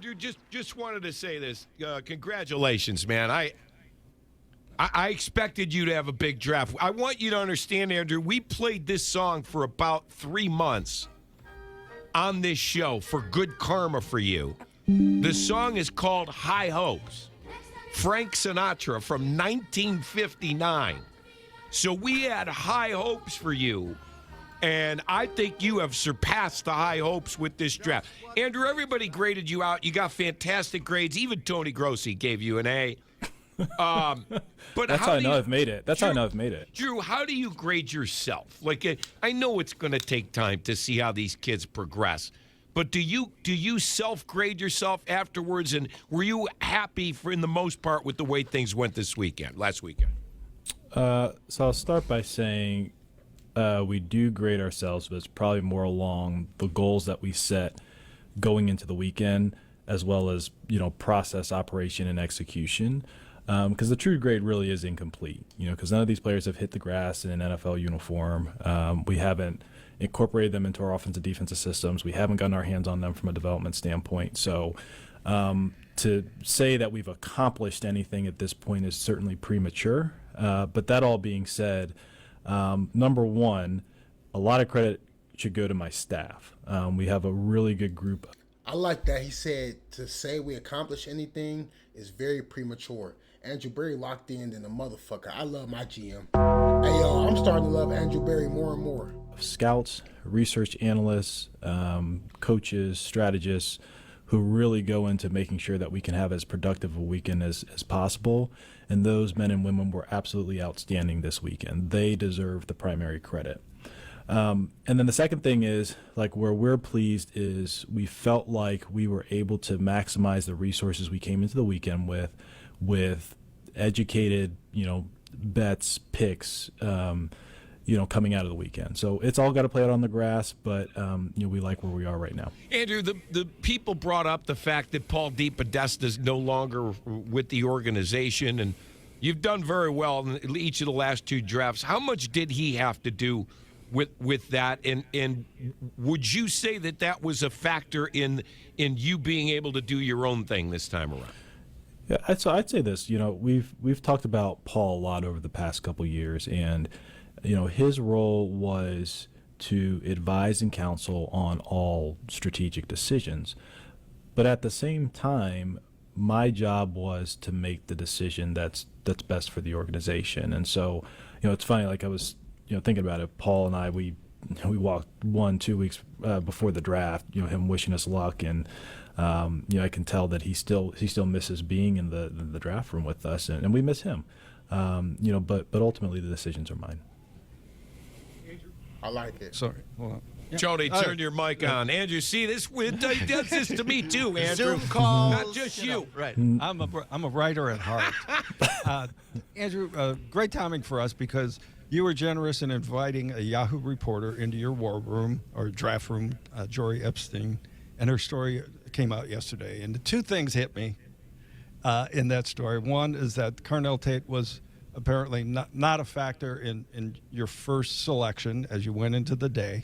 Dude, just wanted to say this. Congratulations, man. I expected you to have a big draft. I want you to understand, Andrew, we played this song for about 3 months on this show for good karma for you. The song is called High Hopes. Frank Sinatra from 1959. So we had high hopes for you. And I think you have surpassed the high hopes with this draft. Andrew, everybody graded you out. You got fantastic grades. Even Tony Grossi gave you an A. But That's how I know I've made it. That's how I know I've made it. Drew, how do you grade yourself? Like, I know it's going to take time to see how these kids progress. But do you self-grade yourself afterwards? And were you happy, for in the most part, with the way things went last weekend? So I'll start by saying we do grade ourselves, but it's probably more along the goals that we set going into the weekend, as well as, process, operation, and execution. Because the true grade really is incomplete, because none of these players have hit the grass in an NFL uniform. We haven't incorporated them into our offensive defensive systems. We haven't gotten our hands on them from a development standpoint. So to say that we've accomplished anything at this point is certainly premature. But that all being said, number one, a lot of credit should go to my staff. We have a really good group. I like that he said to say we accomplish anything is very premature. Andrew Berry locked in than a motherfucker. I love my GM. Hey, yo, I'm starting to love Andrew Berry more and more. Scouts, research analysts, coaches, strategists who really go into making sure that we can have as productive a weekend as possible. And those men and women were absolutely outstanding this weekend. They deserve the primary credit. And then the second thing is, like, where we're pleased is we felt like we were able to maximize the resources we came into the weekend with educated, bets, picks, coming out of the weekend. So it's all got to play out on the grass, but, we like where we are right now. Andrew, the people brought up the fact that Paul DePodesta is no longer with the organization, and you've done very well in each of the last 2 drafts. How much did he have to do with that, and would you say that was a factor in you being able to do your own thing this time around? Yeah, I'd say this. We've talked about Paul a lot over the past couple years, and his role was to advise and counsel on all strategic decisions, but at the same time, my job was to make the decision that's best for the organization. And so, it's funny. Like, I was thinking about it, Paul and I, we walked 1-2 weeks before the draft, him wishing us luck. And, I can tell that he still misses being in the draft room with us, and we miss him. But ultimately the decisions are mine. I like it. Sorry. Hold on. Yeah. Jody, turn your mic on. Andrew, see, this does this to me too, Andrew. Zoom calls, not just you. Right. I'm a writer at heart. Andrew, great timing for us because you were generous in inviting a Yahoo reporter into your war room or draft room, Jory Epstein, and her story came out yesterday. And the 2 things hit me in that story. One is that Carnell Tate was apparently not a factor in your first selection as you went into the day.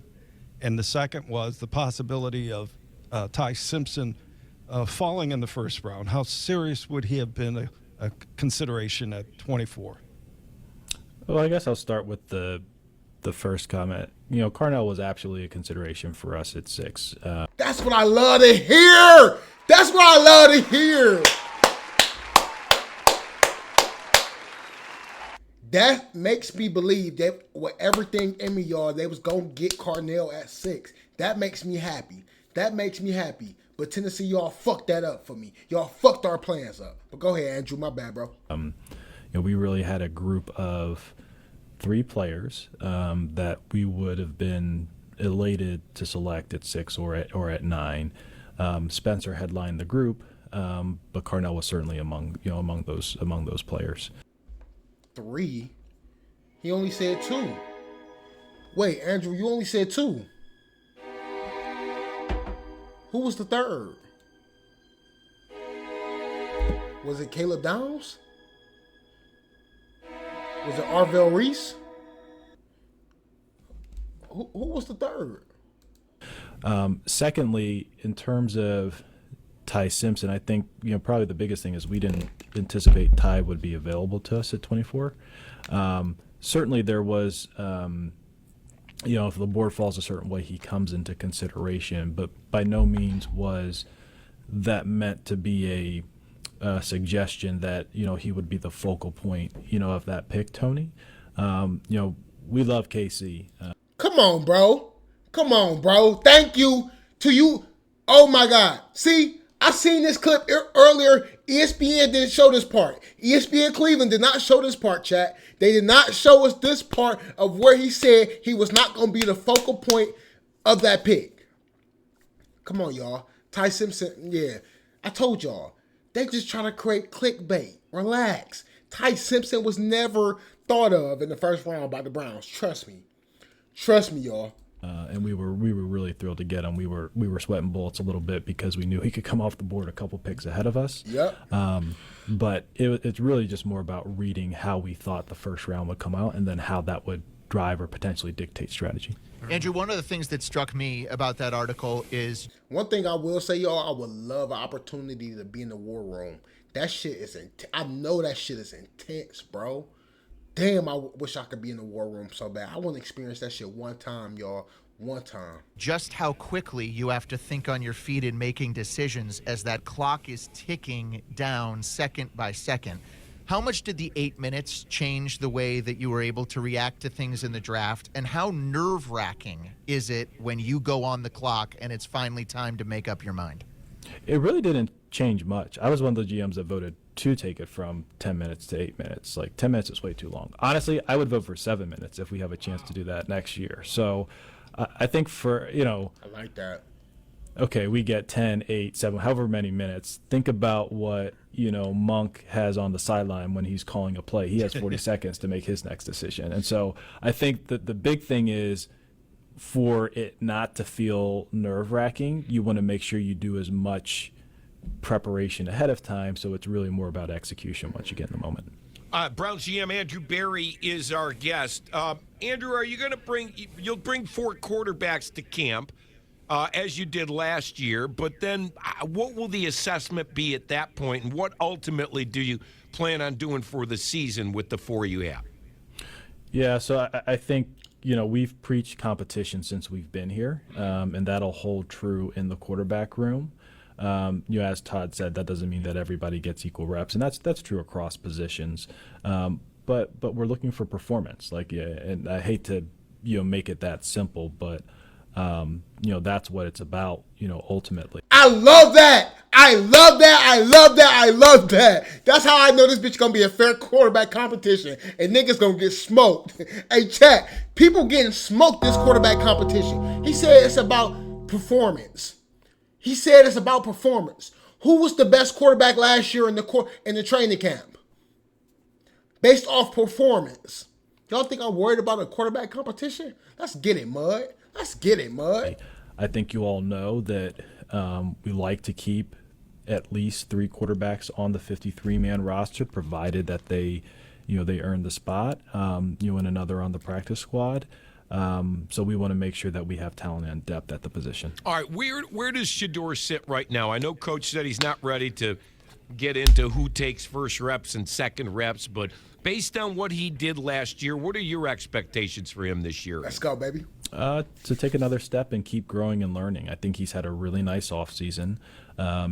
And the second was the possibility of Ty Simpson falling in the first round. How serious would he have been a consideration at 24? Well, I guess I'll start with the first comment. Carnell was absolutely a consideration for us at 6. That's what I love to hear. That's what I love to hear. That makes me believe that with everything in me, y'all, they was going to get Carnell at 6. That makes me happy. But Tennessee, y'all fucked that up for me. Y'all fucked our plans up. But go ahead, Andrew. My bad, bro. We really had a group of 3 players that we would have been elated to select at 6 or at 9. Spencer headlined the group, but Carnell was certainly among those players. 3? He only said 2. Wait, Andrew, you only said 2. Who was the third? Was it Caleb Downs? Was it Arvell Reese? Who was the third? Secondly, in terms of Ty Simpson, I think probably the biggest thing is we didn't anticipate Ty would be available to us at 24. Certainly there was, if the board falls a certain way, he comes into consideration, but by no means was that meant to be a suggestion that he would be the focal point of that pick, Tony. We love KC. Come on, bro. Come on, bro. Thank you to you. Oh my God. See, I seen this clip earlier. ESPN didn't show this part. ESPN Cleveland did not show this part, chat. They did not show us this part of where he said he was not going to be the focal point of that pick. Come on, y'all. Ty Simpson, yeah. I told y'all. They just trying to create clickbait. Relax. Ty Simpson was never thought of in the first round by the Browns. Trust me. Trust me, y'all. And we were really thrilled to get him. We were sweating bullets a little bit because we knew he could come off the board a couple picks ahead of us. Yep. But it's really just more about reading how we thought the first round would come out and then how that would drive or potentially dictate strategy. Andrew, one of the things that struck me about that article is one thing I will say, y'all, I would love an opportunity to be in the war room. That shit is I know that shit is intense, bro. Damn, I wish I could be in the war room so bad. I want to experience that shit one time, y'all. One time. Just how quickly you have to think on your feet in making decisions as that clock is ticking down second by second. How much did the 8 minutes change the way that you were able to react to things in the draft? And how nerve-wracking is it when you go on the clock and it's finally time to make up your mind? It really didn't change much. I was one of the GMs that voted to take it from 10 minutes to 8 minutes. Like 10 minutes is way too long. Honestly, I would vote for 7 minutes if we have a chance to do that next year. So I think for, I like that. Okay, we get 10, 8, 7, however many minutes. Think about what, Monk has on the sideline when he's calling a play. He has 40 seconds to make his next decision. And so I think that the big thing is for it not to feel nerve-wracking, you want to make sure you do as much preparation ahead of time so it's really more about execution once you get in the moment. Browns GM Andrew Berry is our guest. Andrew, are you going to you'll bring 4 quarterbacks to camp as you did last year, but then what will the assessment be at that point, and what ultimately do you plan on doing for the season with the 4 you have? Yeah, so I think, we've preached competition since we've been here, and that'll hold true in the quarterback room. As Todd said, that doesn't mean that everybody gets equal reps, and that's true across positions. But we're looking for performance. And I hate to make it that simple, but that's what it's about. Ultimately. I love that. I love that. I love that. I love that. That's how I know this bitch gonna be a fair quarterback competition, and niggas gonna get smoked. Hey, chat, people getting smoked this quarterback competition. He said it's about performance. He said it's about performance. Who was the best quarterback last year in the training camp? Based off performance. Y'all think I'm worried about a quarterback competition? Let's get it, Mud. Let's get it, Mud. I think you all know that we like to keep at least 3 quarterbacks on the 53-man roster, provided that they earn the spot, and another on the practice squad. So we want to make sure that we have talent and depth at the position. All right, where does Shedeur sit right now? I know Coach said he's not ready to get into who takes first reps and second reps, but based on what he did last year, what are your expectations for him this year? Let's go, baby. To take another step and keep growing and learning. I think he's had a really nice offseason.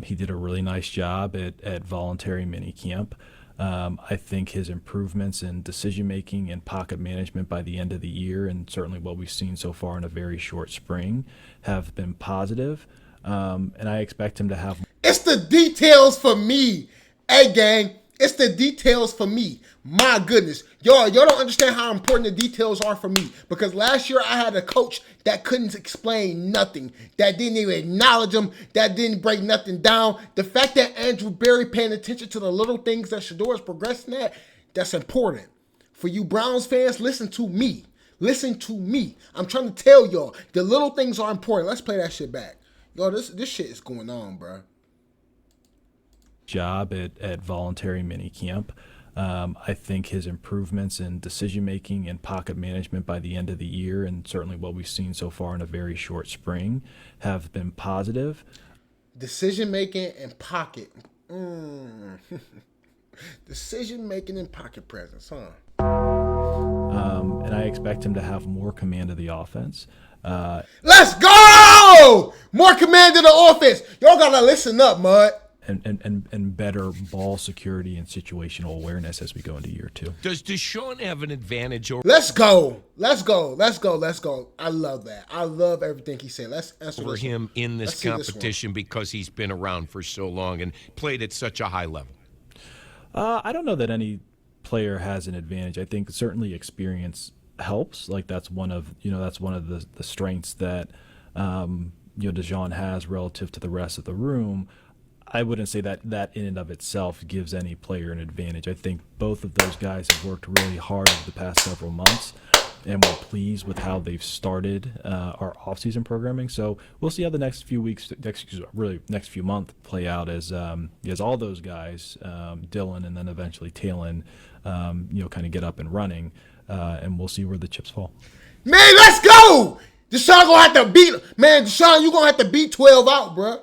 He did a really nice job at voluntary minicamp. I think his improvements in decision-making and pocket management by the end of the year, and certainly what we've seen so far in a very short spring, have been positive. And I expect him to have... It's the details for me. Hey, gang, it's the details for me. My goodness. Y'all don't understand how important the details are for me. Because last year I had a coach that couldn't explain nothing. That didn't even acknowledge them. That didn't break nothing down. The fact that Andrew Berry paying attention to the little things that Shedeur is progressing at, that's important. For you Browns fans, listen to me. Listen to me. I'm trying to tell y'all, the little things are important. Let's play that shit back. Yo, this shit is going on, bro. Job at voluntary minicamp. I think his improvements in decision-making and pocket management by the end of the year, and certainly what we've seen so far in a very short spring, have been positive. Decision making and pocket. Decision making and pocket presence, huh? And I expect him to have more command of the offense. Let's go! More command of the offense. Y'all gotta listen up, Mud. And better ball security and situational awareness as we go into year 2. Does Deshaun have an advantage over Let's go. Let's go. Let's go. Let's go. I love that. I love everything he said. Let's answer this him one. in Let's this see this one. competition because he's been around for so long and played at such a high level? I don't know that any player has an advantage. I think certainly experience helps. Like that's one of the strengths that Deshaun has relative to the rest of the room. I wouldn't say that in and of itself gives any player an advantage. I think both of those guys have worked really hard over the past several months, and we're pleased with how they've started our offseason programming. So we'll see how the next few months play out as all those guys, Dylan and then eventually Talon, kind of get up and running, and we'll see where the chips fall. Man, let's go! Deshaun gonna have to beat. Man, Deshaun, you gonna have to beat 12 out, bruh.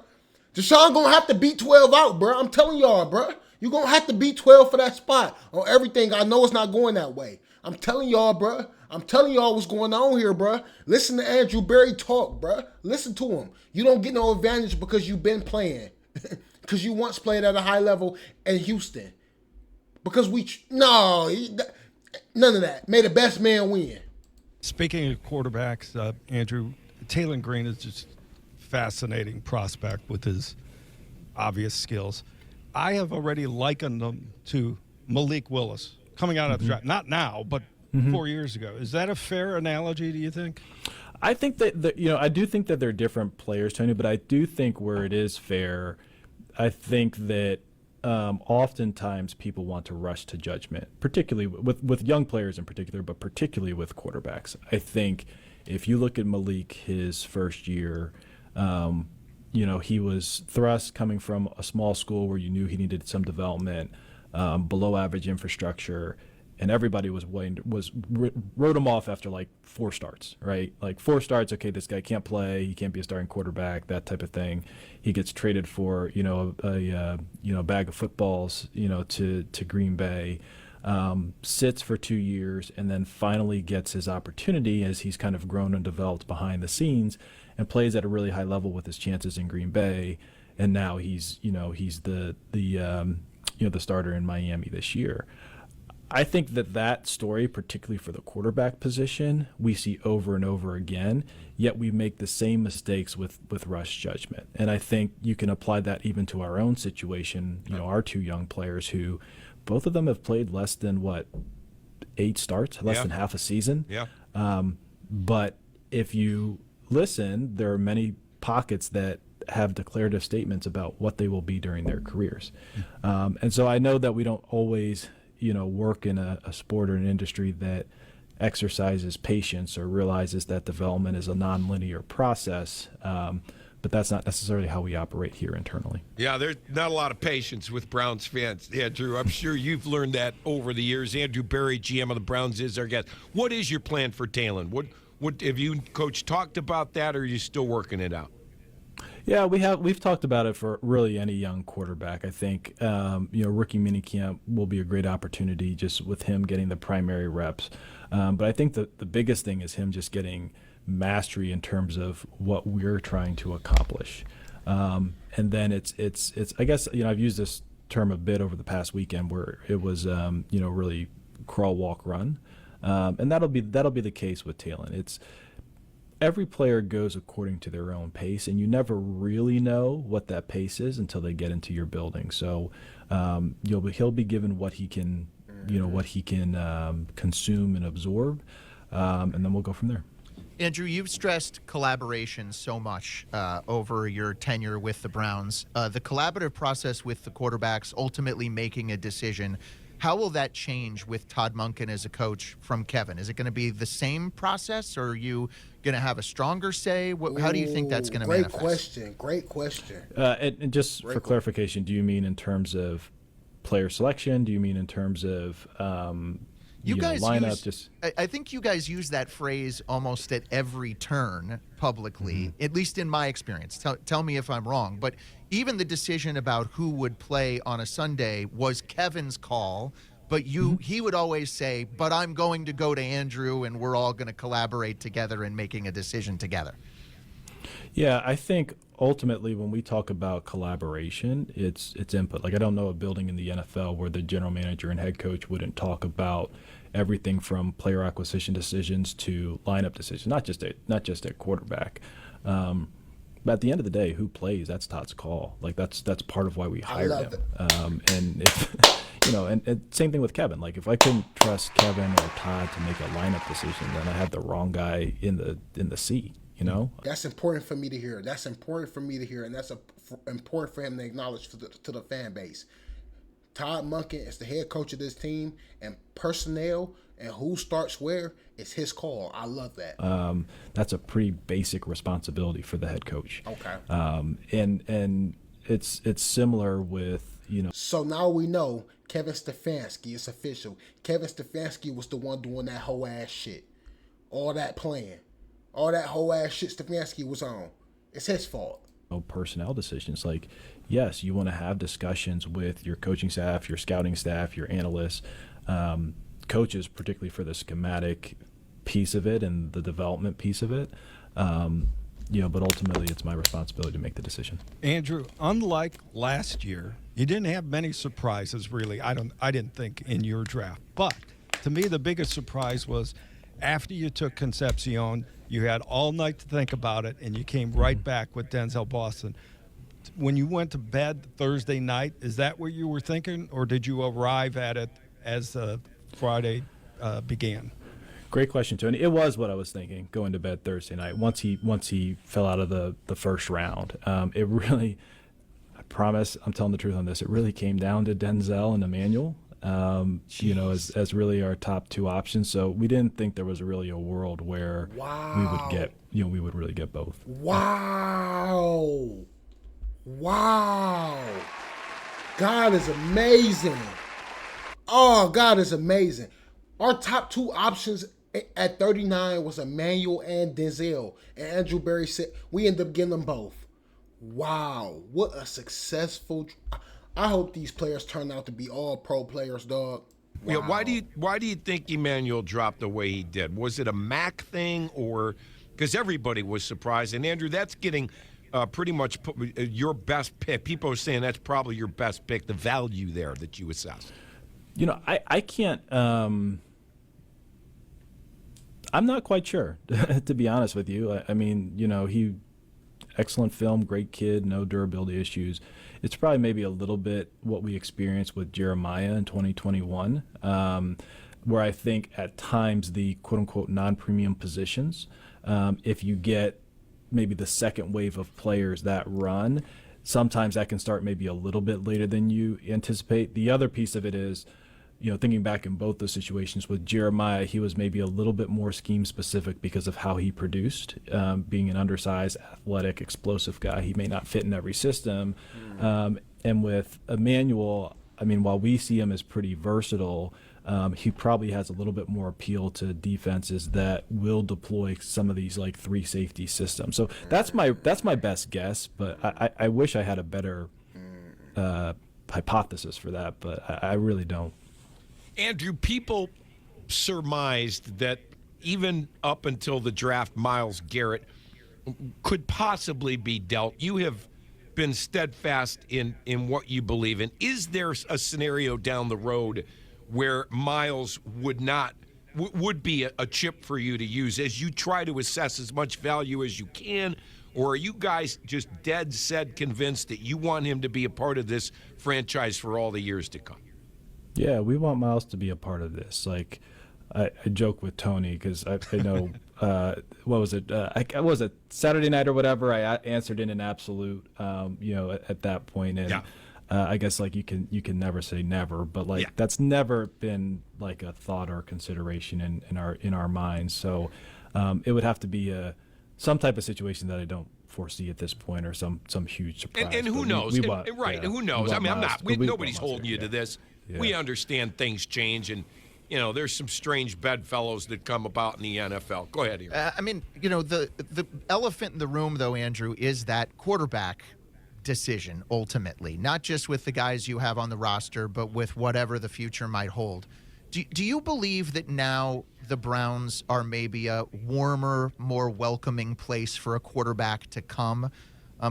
Deshaun gonna have to beat 12 out, bruh. I'm telling y'all, bruh. You gonna have to beat 12 for that spot on everything. I know it's not going that way. I'm telling y'all, bruh. I'm telling y'all what's going on here, bruh. Listen to Andrew Berry talk, bruh. Listen to him. You don't get no advantage because you've been playing. Because you once played at a high level in Houston. Because none of that. May the best man win. Speaking of quarterbacks, Andrew, Talon Green is just fascinating prospect with his obvious skills. I have already likened him to Malik Willis coming out of the draft. Not now, but 4 years ago. Is that a fair analogy, do you think? I think that I do think that they're different players, Tony, but I do think where it is fair, I think that oftentimes people want to rush to judgment, particularly with young players in particular, but particularly with quarterbacks. I think if you look at Malik his first year, he was thrust coming from a small school where you knew he needed some development, below average infrastructure, and everybody wrote him off after like 4 starts, right? Like 4 starts, okay, this guy can't play, he can't be a starting quarterback, that type of thing. He gets traded for, a bag of footballs, to Green Bay, sits for 2 years, and then finally gets his opportunity as he's kind of grown and developed behind the scenes, and plays at a really high level with his chances in Green Bay, and now he's the starter in Miami this year. I think that story, particularly for the quarterback position, we see over and over again, yet we make the same mistakes with rush judgment. And I think you can apply that even to our own situation, our 2 young players who both of them have played less than 8 starts, less than half a season. Yeah. But if you listen, there are many pockets that have declarative statements about what they will be during their careers. And so I know that we don't always work in a sport or an industry that exercises patience or realizes that development is a nonlinear process. But that's not necessarily how we operate here internally. Yeah, there's not a lot of patience with Browns fans, Andrew. I'm sure you've learned that over the years. Andrew Berry, GM of the Browns, is our guest. What is your plan for Talon? What have you and Coach talked about that, or are you still working it out? Yeah, we've talked about it for really any young quarterback. I think rookie minicamp will be a great opportunity just with him getting the primary reps. But I think the biggest thing is him just getting mastery in terms of what we're trying to accomplish. And then it's I guess I've used this term a bit over the past weekend where it was really crawl, walk, run, and that'll be the case with Talon. It's every player goes according to their own pace, and you never really know what that pace is until they get into your building. So he'll be given what he can, consume and absorb, and then we'll go from there. Andrew, you've stressed collaboration so much over your tenure with the Browns. The collaborative process with the quarterbacks, ultimately making a decision. How will that change with Todd Monken as a coach from Kevin? Is it going to be the same process, or are you going to have a stronger say? How do you think that's going to manifest? Great question. And just for clarification, do you mean in terms of player selection? Do you mean in terms of You know, guys line use, up just. I think you guys use that phrase almost at every turn publicly, at least in my experience. Tell me if I'm wrong. But even the decision about who would play on a Sunday was Kevin's call. But he would always say, but I'm going to go to Andrew and we're all going to collaborate together in making a decision together. Yeah, I think ultimately when we talk about collaboration, it's input. Like I don't know a building in the NFL where the general manager and head coach wouldn't talk about everything from player acquisition decisions to lineup decisions, not just at quarterback. But at the end of the day, who plays? That's Todd's call. Like that's part of why we hired him. And if and same thing with Kevin. Like if I couldn't trust Kevin or Todd to make a lineup decision, then I had the wrong guy in the seat. That's important for me to hear. That's important for me to hear, and that's important for him to acknowledge to the fan base. Todd Monken is the head coach of this team, and personnel and who starts where is his call. I love that. That's a pretty basic responsibility for the head coach. Okay. And it's similar with So now we know Kevin Stefanski. It's official. Kevin Stefanski was the one doing that whole ass shit, all that playing. All that whole ass shit Stefanski was on. It's his fault. Personnel decisions. Like, yes, you want to have discussions with your coaching staff, your scouting staff, your analysts, coaches, particularly for the schematic piece of it and the development piece of it. But ultimately, it's my responsibility to make the decision. Andrew, unlike last year, you didn't have many surprises, really. I didn't think in your draft. But to me, the biggest surprise was after you took Concepcion, you had all night to think about it, and you came right back with Denzel Boston. When you went to bed Thursday night, is that what you were thinking, or did you arrive at it as Friday began? Great question, Tony. It was what I was thinking going to bed Thursday night. Once he fell out of the first round, it really, I promise, I'm telling the truth on this. It really came down to Denzel and Emmanuel. As really our top two options. So we didn't think there was really a world where we would really get both. Wow. God is amazing. Oh, God is amazing. Our top two options at 39 was Emmanuel and Denzel. And Andrew Berry said we ended up getting them both. Wow. What a successful... I hope these players turn out to be all pro players, dog. Wow. Yeah, why do you think Emmanuel dropped the way he did? Was it a Mac thing, or because everybody was surprised? And Andrew, that's getting pretty much your best pick. People are saying that's probably your best pick. The value there that you assessed. I can't. I'm not quite sure, to be honest with you. I mean, he excellent film, great kid, no durability issues. It's probably maybe a little bit what we experienced with Jeremiah in 2021, where I think at times the quote-unquote non-premium positions, if you get maybe the second wave of players that run, sometimes that can start maybe a little bit later than you anticipate. The other piece of it is, thinking back in both those situations with Jeremiah, he was maybe a little bit more scheme specific because of how he produced. Being an undersized, athletic, explosive guy, he may not fit in every system. And with Emmanuel, I mean, while we see him as pretty versatile, he probably has a little bit more appeal to defenses that will deploy some of these like 3 safety systems. So that's my best guess, but I wish I had a better hypothesis for that, but I really don't. Andrew, people surmised that even up until the draft, Myles Garrett could possibly be dealt. You have been steadfast in what you believe in. Is there a scenario down the road where Myles would be a chip for you to use as you try to assess as much value as you can? Or are you guys just dead set convinced that you want him to be a part of this franchise for all the years to come? Yeah, we want Myles to be a part of this. Like, I joke with Tony because I know, what was it? Was it Saturday night or whatever? I answered in an absolute, at that point. And I guess like you can never say never, but like that's never been like a thought or consideration in our minds. So it would have to be some type of situation that I don't foresee at this point, or some huge surprise. And who knows? Who knows? I mean, nobody's holding you to this. Yeah. We understand things change, and there's some strange bedfellows that come about in the NFL. Go ahead here. I mean, the elephant in the room, though, Andrew, is that quarterback decision ultimately, not just with the guys you have on the roster, but with whatever the future might hold. Do you believe that now the Browns are maybe a warmer, more welcoming place for a quarterback to come?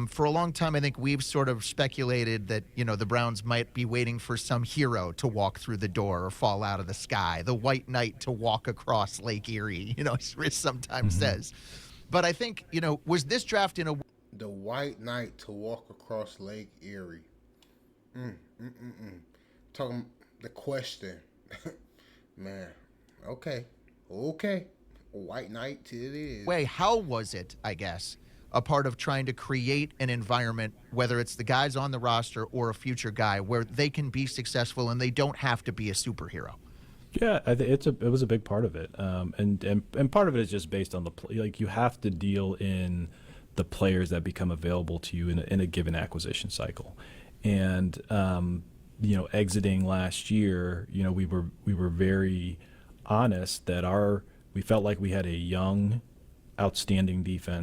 For a long time, I think we've sort of speculated that, the Browns might be waiting for some hero to walk through the door or fall out of the sky, the white knight to walk across Lake Erie, as Rich sometimes says. But I think, was this draft in a... The white knight to walk across Lake Erie. Talking the question. Man, okay. White knight it is. way, how was it, I guess, a part of trying to create an environment, whether it's the guys on the roster or a future guy, where they can be successful and they don't have to be a superhero? Yeah, it was a big part of it, and part of it is just based on like you have to deal in the players that become available to you in a given acquisition cycle, and exiting last year, we were very honest that we felt like we had a young, outstanding defense